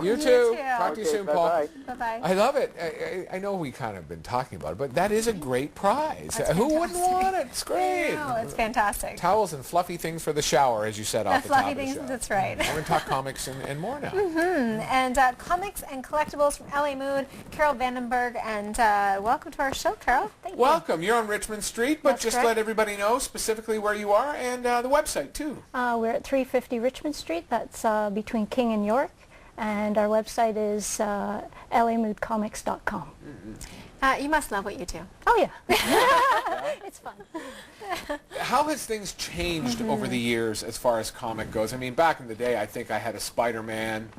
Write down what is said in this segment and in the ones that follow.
You too. too. Talk to you soon, bye-bye. Paul. Bye-bye. I love it. I know we kind of been talking about it, but that is a great prize. That's Who wouldn't fantastic. want it? It's great. No, it's fantastic. Towels and fluffy things for the shower, as you said off the top Fluffy of the things, show. that's right. We're going to talk comics and more now. And comics and collectibles from LA Mood, Carol Vandenberg, and welcome to our show, Carol. Thank you. Welcome. You're on Richmond Street, but That's just correct. let everybody know specifically where you are and the website, too. We're at 350 Richmond Street. That's between King and York. And our website is lamoodcomics.com. You must love what you do. Oh, yeah. It's fun. How has things changed over the years as far as comic goes? I mean, back in the day, I think I had a Spider-Man,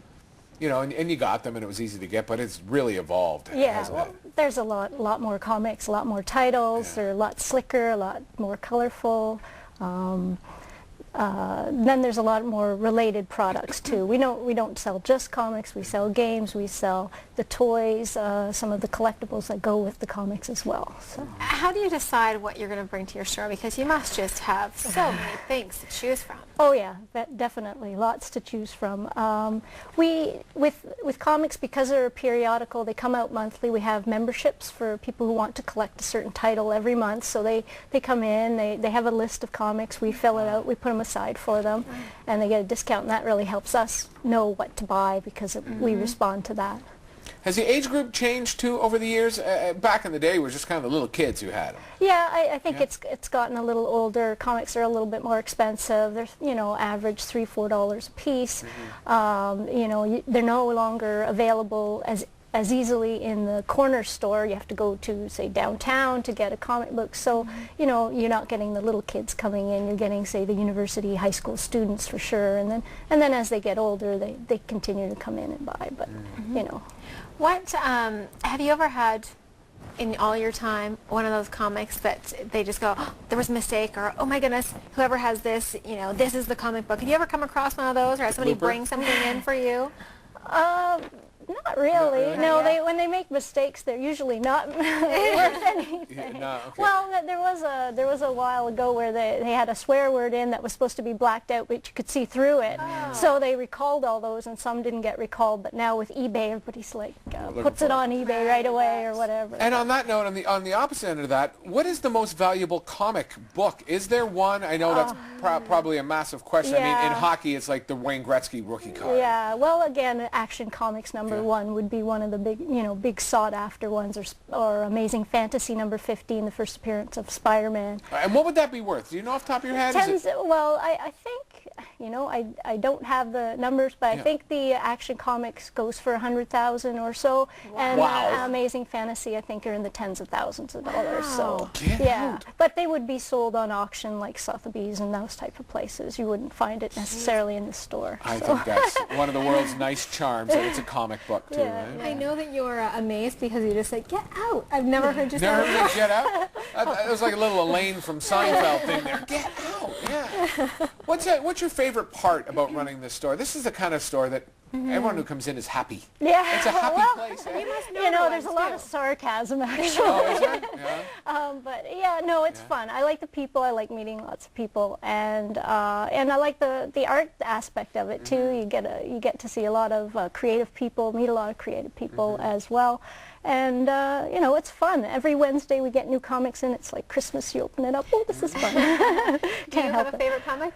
you know, and you got them and it was easy to get, but it's really evolved, Yeah, hasn't well, there's a lot more comics, a lot more titles. Yeah. They're a lot slicker, a lot more colorful. Then there's a lot more related products too. We don't sell just comics. We sell games. We sell the toys, some of the collectibles that go with the comics as well. So. How do you decide what you're going to bring to your store? Because you must just have so many things to choose from. Oh yeah, definitely, lots to choose from. With comics, because they're a periodical, they come out monthly. We have memberships for people who want to collect a certain title every month. So they come in, they have a list of comics. We fill it out. We put them aside for them, and they get a discount. And that really helps us know what to buy because we respond to that. Has the age group changed too over the years? Back in the day, it was just kind of the little kids who had them. Yeah, I think it's gotten a little older. Comics are a little bit more expensive. They're average $3-4 a piece. They're no longer available as easily in the corner store. You have to go to, say, downtown to get a comic book. So, you're not getting the little kids coming in. You're getting, say, the university, high school students for sure. And then as they get older, they continue to come in and buy. But, What have you ever had in all your time one of those comics that they just go, oh, there was a mistake, or oh my goodness, whoever has this, this is the comic book. Have you ever come across one of those, or has somebody bring something in for you? Not really. No, when they make mistakes, they're usually not worth anything. Yeah, no, okay. Well, there was a while ago where they had a swear word in that was supposed to be blacked out, but you could see through it. Oh. So they recalled all those, and some didn't get recalled. But now with eBay, everybody's like puts it on eBay right away or whatever. And on that note, on the opposite end of that, what is the most valuable comic book? Is there one? I know that's probably a massive question. I mean, in Yeah. hockey, it's like the Wayne Gretzky rookie card. Yeah, well, again, Action Comics number 1 would be one of the big sought-after ones, or Amazing Fantasy number 15, the first appearance of Spider-Man. And what would that be worth? Do you know off the top of your head? Well, I think, I don't have the numbers, but I think the Action Comics goes for $100,000 or so, and Amazing Fantasy, I think, are in the tens of thousands of dollars. So, yeah, but they would be sold on auction like Sotheby's and those type of places. You wouldn't find it necessarily in the store. I think that's one of the world's nice charms, that it's a comic book, too, Yeah. right? I know that you're amazed because you just said, get out. I've never heard you say Never that. heard Get Out? That was like a little Elaine from Seinfeld thing there. Get out, yeah. What's your favorite part about running this store? This is the kind of store that everyone who comes in is happy. Yeah, It's a happy well, place. Eh? You must know there's a ones, lot too. of sarcasm, actually. Oh, is there? Yeah. But yeah, no, it's fun. I like the people. I like meeting lots of people, and I like the art aspect of it too. You get to see a lot of creative people, meet a lot of creative people as well, and it's fun. Every Wednesday we get new comics in. It's like Christmas. You open it up. Oh, this is fun. Do you have a favorite comic?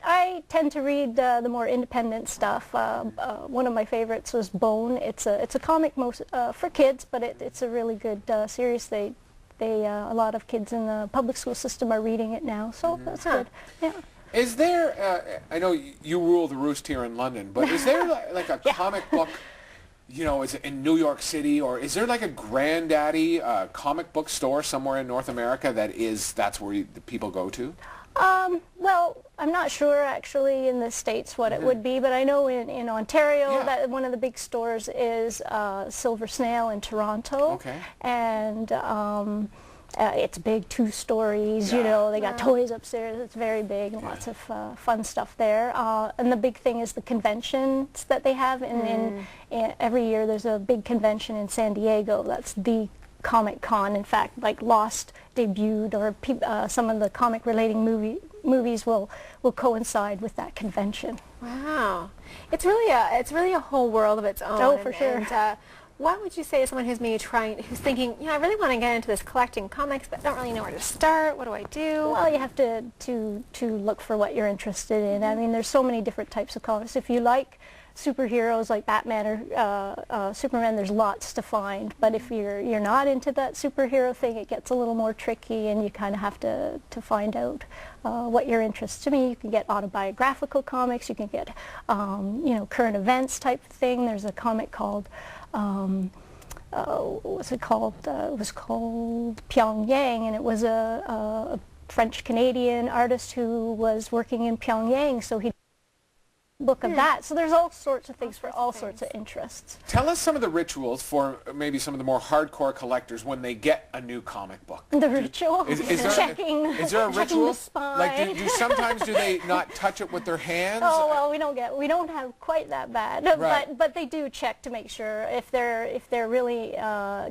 I tend to read the more independent stuff. One of my favorites was Bone. It's a comic for kids, but it's a really good series. A lot of kids in the public school system are reading it now, so that's good. Yeah. Is there, I know you rule the roost here in London, but is there like a comic book, is it in New York City, or is there like a granddaddy comic book store somewhere in North America that's where the people go to? Well, I'm not sure actually in the States what it would be, but I know in Ontario that one of the big stores is Silver Snail in Toronto. Okay. And it's big, 2 stories, they got toys upstairs. It's very big and lots of fun stuff there. And the big thing is the conventions that they have. And every year there's a big convention in San Diego. That's the Comic Con. In fact, like Lost debuted, or some of the comic relating movies will coincide with that convention. Wow, it's really a whole world of its own. Oh, for sure. And, what would you say to someone who's maybe who's thinking, I really want to get into this collecting comics, but don't really know where to start? What do I do? Well, you have to look for what you're interested in. I mean, there's so many different types of comics. If you like superheroes like Batman or Superman, there's lots to find. But if you're not into that superhero thing, it gets a little more tricky, and you kind of have to find out what your interests. To me, you can get autobiographical comics. You can get current events type of thing. There's a comic called what was it called? It was called Pyongyang, and it was a French-Canadian artist who was working in Pyongyang, so he book of that. So there's all sorts of things for all sorts of interests. Tell us some of the rituals for maybe some of the more hardcore collectors when they get a new comic book. The ritual? Is there checking a ritual? checking the spine. Like, do they not touch it with their hands? Oh, well, we don't have quite that bad, Right. but they do check to make sure if they're really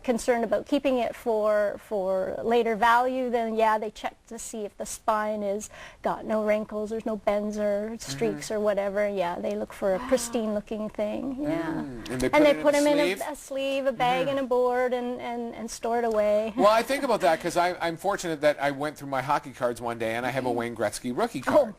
concerned about keeping it for later value, then yeah, they check to see if the spine is got no wrinkles, there's no bends or streaks or whatever. Yeah, they look for a pristine looking thing. Yeah, and they put them in sleeve? a sleeve, a bag, and a board, and store it away. Well, I think about that because I'm fortunate that I went through my hockey cards one day and I have a Wayne Gretzky rookie card.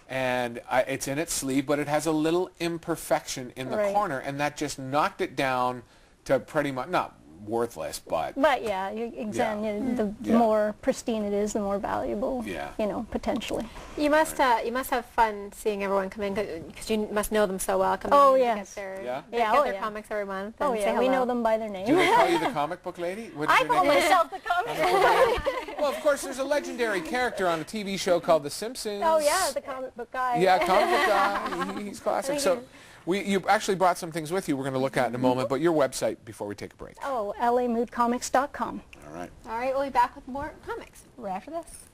And it's in its sleeve, but it has a little imperfection in the corner, and that just knocked it down to pretty much, not worthless, but yeah, the more pristine it is, the more valuable. Yeah. Potentially. You must have fun seeing everyone come in because you must know them so well. Oh, in yes. to get Yeah? their comics every month. Oh and yeah, say we hello. know them by their name. Do they call you the comic book lady? What is I your call name? myself the comic book. Well, of course, there's a legendary character on a TV show called The Simpsons. Oh yeah, the comic book guy. Yeah, comic book guy. He's classic. So, you actually brought some things with you we're going to look at in a moment, but your website before we take a break. Oh, lamoodcomics.com. All right. All right, we'll be back with more comics right after this.